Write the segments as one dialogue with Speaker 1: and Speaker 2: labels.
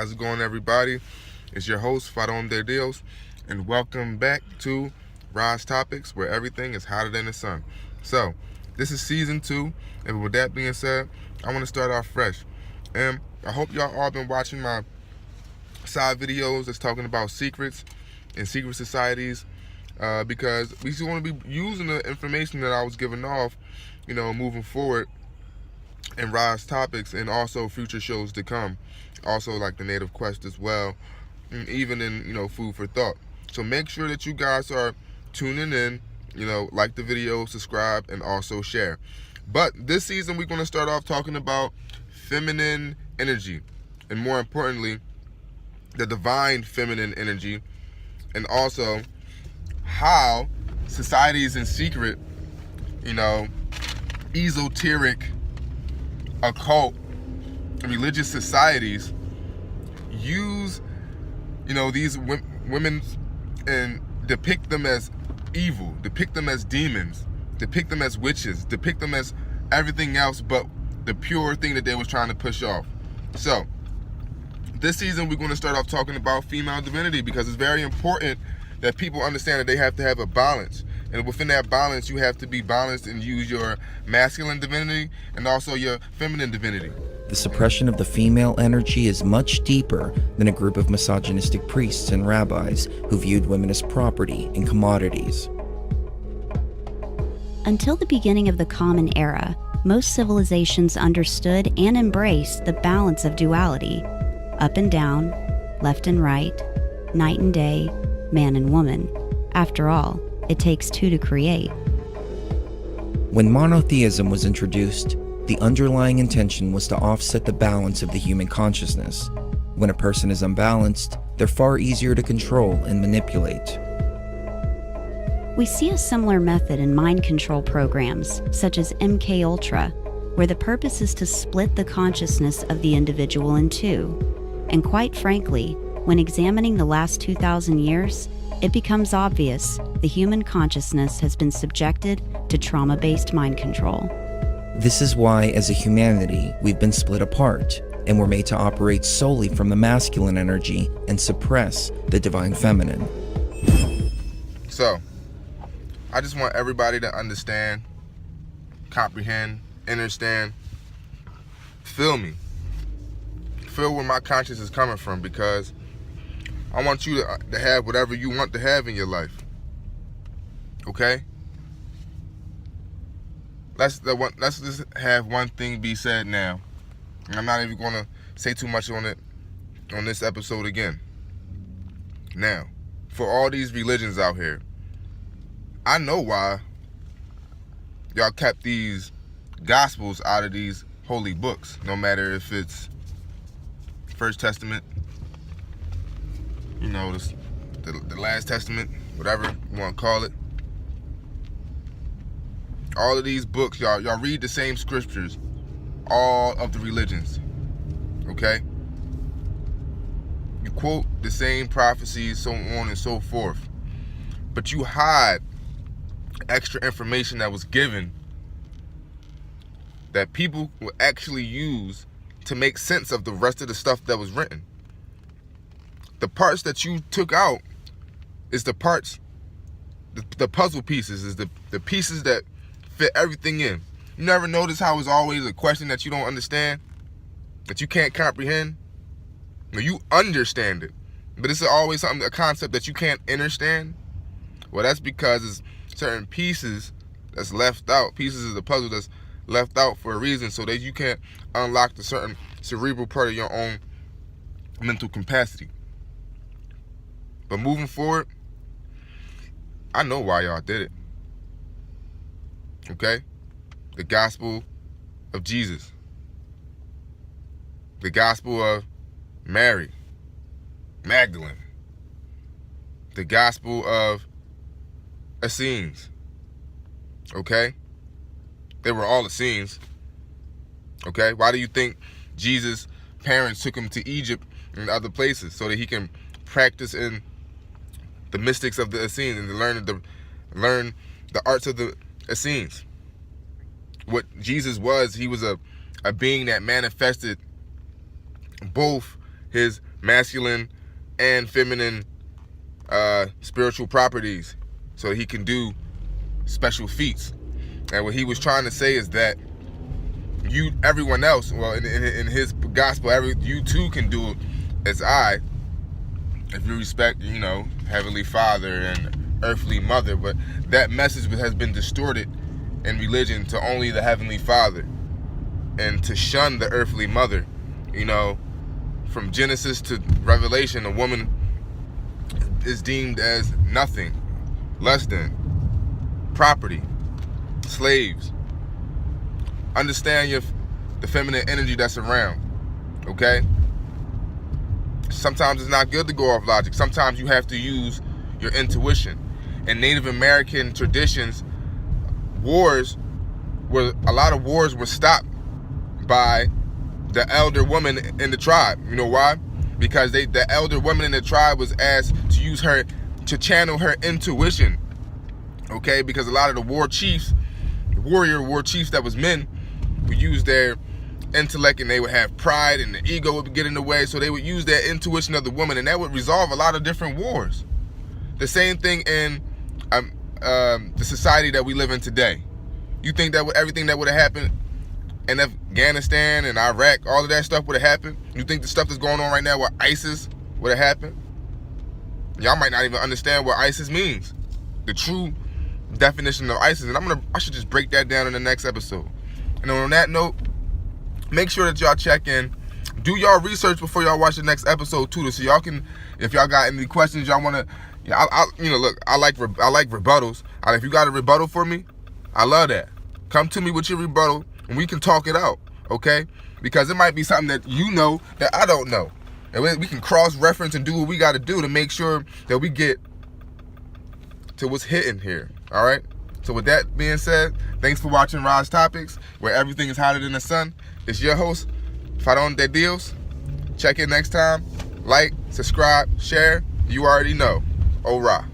Speaker 1: How's it going, everybody? It's your host, Fadon De Dios, and welcome back to Rise Topics, where everything is hotter than the sun. So, this is season 2, and with that being said, I want to start off fresh. And I hope y'all all been watching my side videos that's talking about secrets and secret societies, because we just want to be using the information that I was giving off, moving forward in Rise Topics and also future shows to come. Also like the Native Quest as well, and even in, Food for Thought. So make sure that you guys are tuning in, like the video, subscribe, and also share. But this season we're going to start off talking about feminine energy, and more importantly, the divine feminine energy, and also how societies in secret, esoteric, occult, religious societies use, these women and depict them as evil, depict them as demons, depict them as witches, depict them as everything else but the pure thing that they was trying to push off. So this season we're going to start off talking about female divinity, because it's very important that people understand that they have to have a balance. And within that balance, you have to be balanced and use your masculine divinity and also your feminine divinity.
Speaker 2: The suppression of the female energy is much deeper than a group of misogynistic priests and rabbis who viewed women as property and commodities.
Speaker 3: Until the beginning of the Common Era, most civilizations understood and embraced the balance of duality: up and down, left and right, night and day, man and woman. After all, it takes two to create.
Speaker 2: When monotheism was introduced, the underlying intention was to offset the balance of the human consciousness. When a person is unbalanced, they're far easier to control and manipulate.
Speaker 3: We see a similar method in mind control programs, such as MK Ultra, where the purpose is to split the consciousness of the individual in two. And quite frankly, when examining the last 2,000 years, it becomes obvious the human consciousness has been subjected to trauma-based mind control.
Speaker 2: This is why, as a humanity, we've been split apart, and we're made to operate solely from the masculine energy and suppress the divine feminine.
Speaker 1: So, I just want everybody to understand, comprehend, understand, feel me. Feel where my conscience is coming from, because I want you to have whatever you want to have in your life. Okay? Let's just have one thing be said now. And I'm not even going to say too much on it on this episode again. Now, for all these religions out here, I know why y'all kept these gospels out of these holy books, no matter if it's First Testament, the Last Testament, whatever you want to call it. All of these books, y'all read the same scriptures, all of the religions, okay? You quote the same prophecies, so on and so forth, but you hide extra information that was given that people will actually use to make sense of the rest of the stuff that was written. The parts that you took out is the parts, the puzzle pieces, is the pieces that fit everything in. You never notice how it's always a question that you don't understand, that you can't comprehend? You understand it, but it's always a concept that you can't understand. Well, that's because it's certain pieces that's left out, pieces of the puzzle that's left out for a reason, so that you can't unlock the certain cerebral part of your own mental capacity. But moving forward, I know why y'all did it. Okay? The gospel of Jesus. The gospel of Mary Magdalene. The gospel of Essenes. Okay? They were all Essenes. Okay? Why do you think Jesus' parents took him to Egypt and other places? So that he can practice in the mystics of the Essenes and learn the arts of the Essenes. What Jesus was, he was a being that manifested both his masculine and feminine spiritual properties so he can do special feats. And what he was trying to say is that everyone else, well, in his gospel, you too can do as I, if you respect, Heavenly Father and earthly mother. But that message has been distorted in religion to only the Heavenly Father and to shun the earthly mother. From Genesis to Revelation, a woman is deemed as nothing, less than, property, slaves. Understand the feminine energy that's around, okay? Sometimes it's not good to go off logic. Sometimes you have to use your intuition. In Native American traditions, a lot of wars were stopped by the elder woman in the tribe. You know why? Because the elder woman in the tribe was asked to channel her intuition, okay? Because a lot of the warrior chiefs that was men, would use their intellect, and they would have pride, and the ego would get in the way, so they would use that intuition of the woman, and that would resolve a lot of different wars. The same thing in the society that we live in today. You think that everything that would have happened in Afghanistan and Iraq, all of that stuff would have happened? You think the stuff that's going on right now with ISIS would have happened? Y'all might not even understand what ISIS means, the true definition of ISIS, and I should just break that down in the next episode. And on that note, make sure that y'all check in. Do y'all research before y'all watch the next episode too, so y'all can, if y'all got any questions y'all want to, look, I like rebuttals. If you got a rebuttal for me, I love that. Come to me with your rebuttal, and we can talk it out, okay? Because it might be something that you know that I don't know, and we can cross-reference and do what we got to do to make sure that we get to what's hitting here, all right? So with that being said, thanks for watching Rise Topics, where everything is hotter than the sun. It's your host, Fadon de Dios. Check in next time. Like, subscribe, share. You already know. Ora.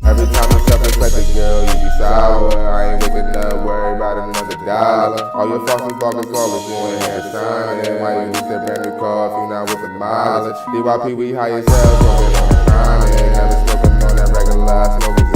Speaker 1: Every time I self-respect a girl, you be sour. I ain't waking up, worry about another dollar. All your fucking callers, you ain't had time. And why you need that brand new car if you not with the mileage? DYP, we high as hell, smoking on time. Never smoking on that regular, smoking